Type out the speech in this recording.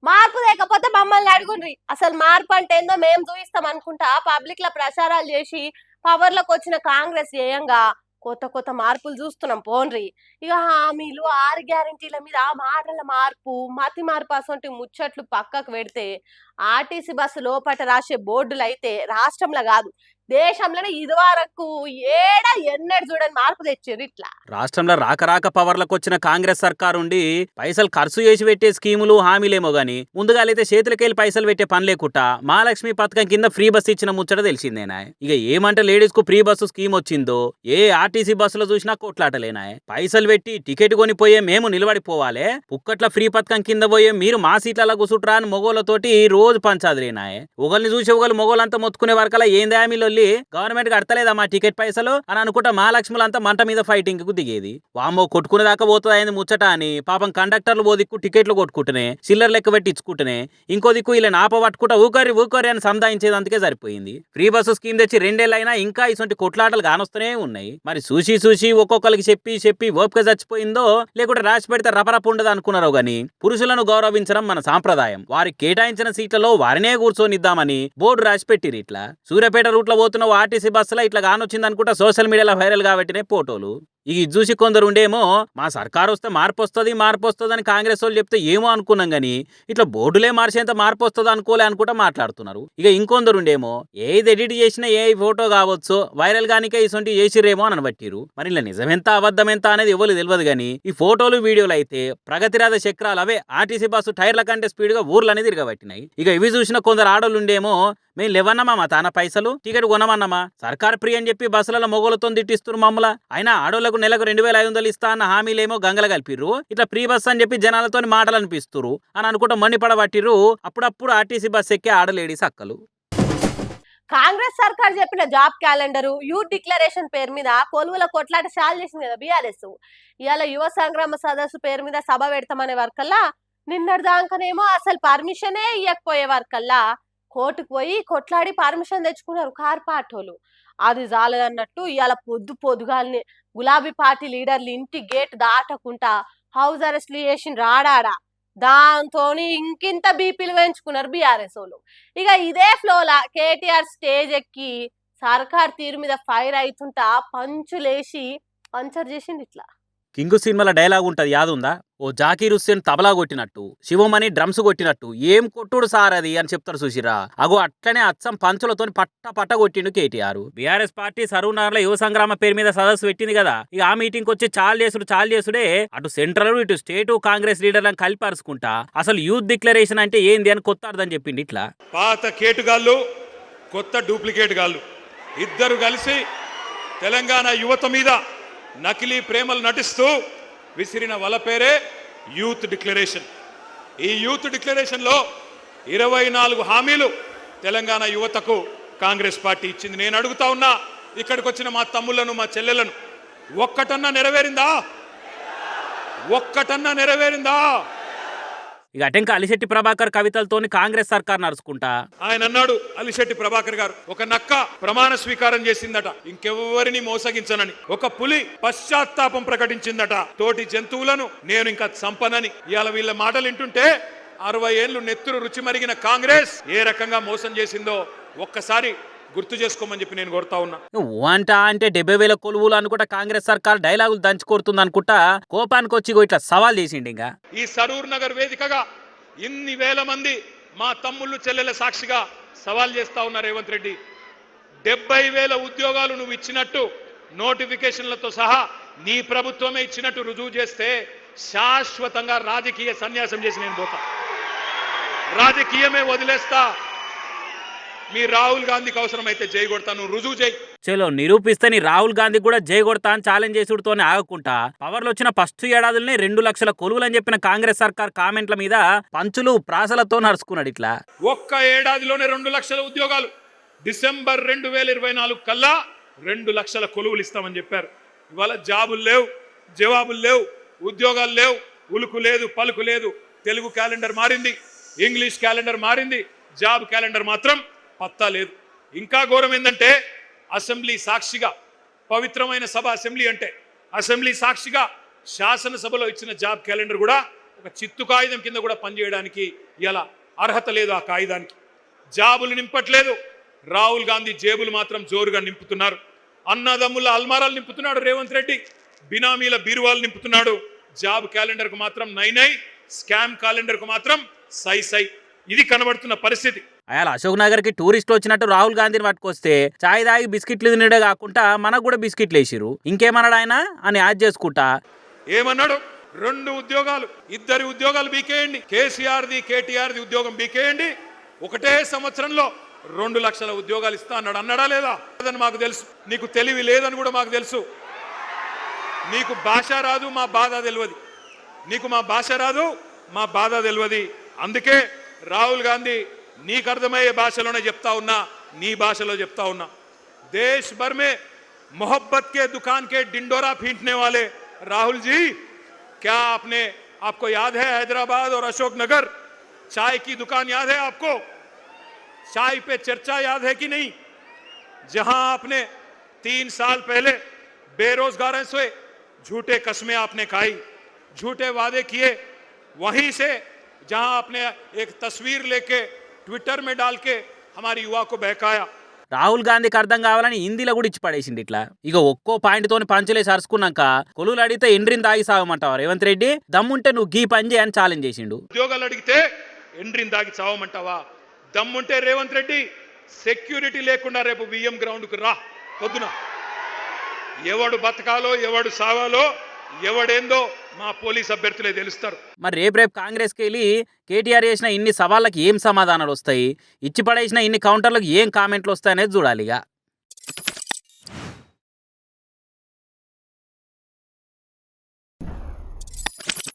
మార్పు లేకపోతే మమ్మల్ని అడుగుండ్రి. అసలు మార్పు అంటే ఏందో మేము చూయిస్తాం అనుకుంటా పబ్లిక్ లో ప్రచారాలు చేసి పవర్ లోకి వచ్చిన కాంగ్రెస్ చేయంగా కొత్త కొత్త మార్పులు చూస్తున్నాం పోన్రి. ఇక హామీలు 6 గ్యారెంటీల మీద ఆ మాటల మార్పు మతి మార్పు అసొంటి ముచ్చట్లు పక్కకు పెడితే ఆర్టీసీ బస్సు లోపట రాసే బోర్డులు అయితే రాష్ట్రంలో కాదు దేశంలోనే ఇదివరకు ఏడా ఎన్నడు చూడని మార్పు తెచ్చారు ఇట్లా. రాష్ట్రంలో రాక పవర్లకు వచ్చిన కాంగ్రెస్ సర్కారు ఉండి పైసలు ఖర్చు చేసి పెట్టే స్కీములు హామీలేమో గాని ముందుగా అయితే చేతులకెళ్ళి పైసలు పెట్టే పని లేకుండా మహాలక్ష్మి పథకం కింద ఫ్రీ బస్ ఇచ్చిన ముచ్చట తెలిసిందేనా. ఇక ఏమంటే లేడీస్ కు ఫ్రీ బస్సు స్కీమ్ వచ్చిందో ఏ ఆర్టీసీ బస్సులో చూసినా కొట్లాటలేనా. పైసలు పెట్టి టికెట్ కొనిపోయే మేము నిలబడిపోవాలి, పుక్కట్ల ఫ్రీ పథకం కింద పోయే మీరు మా సీట్లలో కూసుట్రా అని మొగోళ్ళతోటి రోజు పంచాదిలేనా. ఒకరిని చూసి ఒకళ్ళు మొగోళ్ళంతా మొత్తుకునే వరకల్లా ఏంది హామీలు గవర్నమెంట్ కడతలేదా మా టికెట్ పైసలు అని అనుకుంటా మహాలక్ష్ములంతా మంట మీద ఫైటింగ్ కు దిగేది. వామ్మో కొట్టుకునే దాకా పోతుంది ముచ్చట అని పాపం కండక్టర్లు ఓ దిక్కు టికెట్లు కొట్టుకుంటేనే చిల్లర్ లెక్క పెట్టి ఇచ్చుకుంటేనే ఇంకో దిక్కు ఇలా నాప పట్టుకుంటా ఊకరి అని సంధాయించేదందుకే సరిపోయింది. ఫ్రీ బస్సు స్కీమ్ తెచ్చి 2 ఏళ్ళైనా ఇంకా ఇటువంటి కొట్లాటలు కానొస్తూనే ఉన్నాయి. మరి చూసి ఒక్కొక్కరికి చెప్పి ఓపిక చచ్చిపోయిందో లేకుంటే రాసి పెడితే రపరపు ఉండదు అనుకున్నారో గాని పురుషులను గౌరవించడం మన సాంప్రదాయం. వారికి కేటాయించిన సీట్లలో వారినే కూర్చొనిద్దామని బోర్డు రాసి పెట్టిరు. ఇట్లా సూర్యాపేట రూట్ లో పోతున్న ఆర్టీసీ బస్సులో ఇట్లా కానొచ్చింది అనుకుంటా సోషల్ మీడియాలో వైరల్ కాబట్టినే ఫోటోలు. ఇది చూసి కొందరు ఉండేమో మా సర్కారు వస్తే మార్పు వస్తుంది అని కాంగ్రెస్ వాళ్ళు చెప్తే ఏమో అనుకున్నాం గానీ ఇట్లా బోర్డులే మార్చేంత మార్పు వస్తుంది అనుకుంటా మాట్లాడుతున్నారు. ఇక ఇంకొందరు ఉండేమో ఏది ఎడిట్ చేసినా ఏ ఫోటో కావచ్చు వైరల్ గానికే ఇసొంటి చేసిరేమో అని బట్టిరు. మరి ఇలా నిజమెంత అబద్ధం ఎంత అనేది ఎవరు తెలియదు గానీ ఈ ఫోటోలు వీడియోలు అయితే ప్రగతిరాధ చక్రాలు అవే ఆర్టీసీ బస్సు టైర్ల కంటే స్పీడ్ గా ఊర్లనేది తిరగబట్టినాయి. ఇక ఇవి చూసిన కొందరు ఆడోళ్ళు ఉండేమో మేము లేవన్నమా మా తాన పైసలు టికెట్ కొనమన్నమా సర్కార్ ఫ్రీ అని చెప్పి బస్సులలో మొగోలతో తిట్టిస్తున్నారు మమ్మల్ని. అయినా ఆడోళ్లకు నెలకు 2500 ఇస్తా అన్న హామీలేమో గంగల కలిపిర్రు. ఇట్లా ఫ్రీ బస్ అని చెప్పి జనాలతో మాటలు అనిపిస్తురు అని అనుకుంటా మణిపడబట్టిర్రు. అప్పుడప్పుడు ఆర్టీసీ బస్ ఎక్కే ఆడలేడీస్ అక్కలు. కాంగ్రెస్ సర్కార్ చెప్పిన జాబ్ క్యాలెండర్ యూత్ డిక్లరేషన్ పేరు మీద కొలువుల కొట్లాట చాలు చేసింది కదా బీఆర్ఎస్. ఇవాళ యువ సంగ్రామ సదస్సు పేరు మీద సభ పెడతామనే వరకల్లా నిన్నటి దాకానేమో అసలు పర్మిషనే ఇవ్వకపోయే వరకల్లా కోర్టుకు పోయి కొట్లాడి పర్మిషన్ తెచ్చుకున్నారు కార్పాటోలు. అది చాలదన్నట్టు ఇవాళ పొద్దుగాలని గులాబీ పార్టీ లీడర్లు ఇంటి గేట్ దాటకుండా హౌస్ అరెస్ట్లు చేసి రాడాడా దాంతో ఇంకింత బీపీలు పెంచుకున్నారు బీఆర్ఎస్ వాళ్ళు. ఇక ఇదే ఫ్లోలా కేటీఆర్ స్టేజ్ ఎక్కి సర్కార్ తీరు మీద ఫైర్ అవుతుంటా పంచులేసి పంచర్ చేసింది ఇట్లా. కింగు సినిమాల డైలాగ్ ఉంటది యాదుందా, ఓ జాకీర్ హుస్సేన్ తబలా కొట్టినట్టు శివమణి డ్రమ్స్ కొట్టినట్టు ఏం కొట్టుడు సార్ అది అని చెప్తారు చూసిరా. అగో అట్లనే అచ్చం పంచులతో పట్ట కొట్టిండు కేటీఆర్. బీఆర్ఎస్ పార్టీ సరూనగర్లో యువ సంగ్రామ పేరు మీద సదస్సు పెట్టింది కదా. ఇక ఆ మీటింగ్ వచ్చి చాలు చేసుడే అటు సెంట్రల్ ఇటు స్టేట్ కాంగ్రెస్ లీడర్లను కలిపి అరుచుకుంటా అసలు యూత్ డిక్లరేషన్ అంటే ఏంది అని కొత్త అర్థం చెప్పింది. ఇట్లా పాత కేటుగాళ్ళు కొత్త డూప్లికేట్ గాళ్ళు ఇద్దరు కలిసి తెలంగాణ యువత మీద నకిలీ ప్రేమలు నటిస్తూ విసిరిన వల పేరే యూత్ డిక్లరేషన్. ఈ యూత్ డిక్లరేషన్లో 24 హామీలు తెలంగాణ యువతకు కాంగ్రెస్ పార్టీ ఇచ్చింది. నేను అడుగుతా ఉన్నా ఇక్కడికి వచ్చిన మా తమ్ముళ్లను మా చెల్లెలను ఒక్కటన్నా నెరవేరిందా? ఇక అటెంక అలిశెట్టి ప్రభాకర్ కవితలతోని కాంగ్రెస్ సర్కార్ నడుచుకుంటా ఆయన అన్నాడు, అలిశెట్టి ప్రభాకర్ గారు, ఒక నక్క ప్రమాణ స్వీకారం చేసిందట ఇంకెవ్వరిని మోసగించనని. ఒక పులి పశ్చాత్తాపం ప్రకటించిందట తోటి జంతువులను నేను ఇంకా చంపనని. ఇవాళ వీళ్ళ మాటలు వింటుంటే 60 ఏళ్లు నెత్తురు రుచి మరిగిన కాంగ్రెస్ ఏ రకంగా మోసం చేసిందో ఒక్కసారి గుర్తు చేసుకోమని చెప్పి నేను కోరుతా ఉన్నా. అంటే 70,000 కొలువులు అనుకుంటా కాంగ్రెస్ సర్కార్ డైలాగులు దంచి కొడుతుంది అనుకుంటా కోపానికి వచ్చి ఇట్లా సవాల్ చేసిండు. ఇంకా ఈ సరూర్ నగర్ వేదికగా ఇన్ని వేల మంది మా తమ్ముళ్ళు చెల్లెల సాక్షిగా సవాల్ చేస్తా ఉన్నారు రేవంత్ రెడ్డి. 70,000 ఉద్యోగాలు నువ్వు ఇచ్చినట్టు నోటిఫికేషన్లతో సహా నీ ప్రభుత్వమే ఇచ్చినట్టు రుజువు చేస్తే శాశ్వతంగా రాజకీయ సన్యాసం చేసి నేను పోతా, రాజకీయమే వదిలేస్తా. మీ రాహుల్ గాంధీకి అవసరమైతే జై కొడతా, నువ్వు రుజువు చేయి. చలో నిరూపిస్తే నీ రాహుల్ గాంధీ కూడా జై కొడతా అని ఛాలెంజ్ చేసుడుతోనే ఆగకుండా పవర్లో వచ్చిన ఫస్ట్ ఏడాదిలోనే 2 లక్షల కొలువులు అని చెప్పిన కాంగ్రెస్ సర్కార్ కామెంట్ల మీద పంచులు ప్రాసలతో నడుచుకున్నాడు. ఇట్లా ఒక్క ఏడాదిలోనే 2 లక్షల ఉద్యోగాలు, డిసెంబర్ 2024 కల్లా 2 లక్షల కొలువులు ఇస్తామని చెప్పారు. ఇవాళ జాబులు లేవు, జవాబులు లేవు, ఉద్యోగాలు లేవు, ఉలుకు లేదు, పలుకు లేదు. తెలుగు క్యాలెండర్ మారింది, ఇంగ్లీష్ క్యాలెండర్ మారింది, జాబ్ క్యాలెండర్ మాత్రం పత్తా లేదు. ఇంకా ఘోరం ఏంటంటే అసెంబ్లీ సాక్షిగా, పవిత్రమైన సభ అసెంబ్లీ అంటే, అసెంబ్లీ సాక్షిగా శాసనసభలో ఇచ్చిన జాబ్ క్యాలెండర్ కూడా ఒక చిత్తు కాగితం కింద కూడా పనిచేయడానికి ఇలా అర్హత లేదు ఆ కాగితానికి. జాబులు నింపట్లేదు, రాహుల్ గాంధీ జేబులు మాత్రం జోరుగా నింపుతున్నారు. అన్నదమ్ముల అల్మారాలు నింపుతున్నాడు రేవంత్ రెడ్డి, బినామీల బీరువాలు నింపుతున్నాడు. జాబ్ క్యాలెండర్కు మాత్రం నై, స్కామ్ క్యాలెండర్కు మాత్రం సై. ఇది కనబడుతున్న పరిస్థితి. అయాల అశోక్ నగర్ కి టూరిస్టులు వచ్చినట్టు రాహుల్ గాంధీని పట్టుకొస్తే చాయ్ తాగి బిస్కెట్లు తినడే కాకుండా మనకు కూడా బిస్కెట్లు వేసిరు. ఇంకేమన్నాడు ఆయన అని యాడ్ చేసుకుంటా ఏమన్నాడు? 2 ఉద్యోగాలు, 2 ఉద్యోగాలు బీకేయండి, కేసీఆర్ది కేటీఆర్ది ఉద్యోగం బీకేయండి, ఒకటే సంవత్సరంలో 2 లక్షల ఉద్యోగాలు ఇస్తా అన్నాడు. అన్నాడా లేదా? అదని మాకు తెలుసు. నీకు తెలివి లేదని కూడా మాకు తెలుసు. నీకు భాష రాదు, మా బాధ తెలియదు. నీకు మా భాష రాదు, మా బాధ తెలియదు. అందుకే రాహుల్ గాంధీ నీకు అర్థమయ్యే భాషలోనే చెప్తా ఉన్నా, నీ భాషలో చెప్తా ఉన్నా. देश भर में मोहब्बत के दुकान के डिंडोरा पीटने वाले राहुल जी, क्या आपको याद है हैदराबाद और अशोकनगर चाय की दुकान याद है आपको? चाय पे चर्चा याद है कि नहीं? जहां आपने 3 साल पहले बेरोजगारों से झूठे कस्में आपने खाई, झूठे वादे किए, वहीं से जहां आपने एक तस्वीर लेके ट्विटर में डाल के हमारी युवा को बहकाया. రాహుల్ గాంధీకి అర్థం కావాలని హిందీలో కూడా ఇచ్చి పడేసింది. ఇట్లా ఇక ఒక్కో పాయింట్ తోని పంచులేసి అరుచుకున్నాక కొలువులు అడిగితే ఎండ్రిని తాగి సాగమంటావా రేవంత్ రెడ్డి? దమ్ముంటే నువ్వు గీ పని చేయని ఛాలెంజ్ చేసిండు. ఉద్యోగాలు అడిగితే ఎండ్రిని తాగి చావమంటావా? దమ్ముంటే రేవంత్ రెడ్డి సెక్యూరిటీ లేకుండా రేపు విఎం గ్రౌండ్కు రా పొద్దున. ఎవడు బతకాలో ఎవడు సావాలో ఎవడేందో మా పోలీస్ అభ్యర్థులే తెలుస్తారు. మరి రేపు కాంగ్రెస్కి వెళ్ళి కేటీఆర్ చేసిన ఇన్ని సవాళ్ళకి ఏం సమాధానాలు వస్తాయి, ఇచ్చి పడేసిన ఇన్ని కౌంటర్లకు ఏం కామెంట్లు వస్తాయనేది చూడాలి ఇక.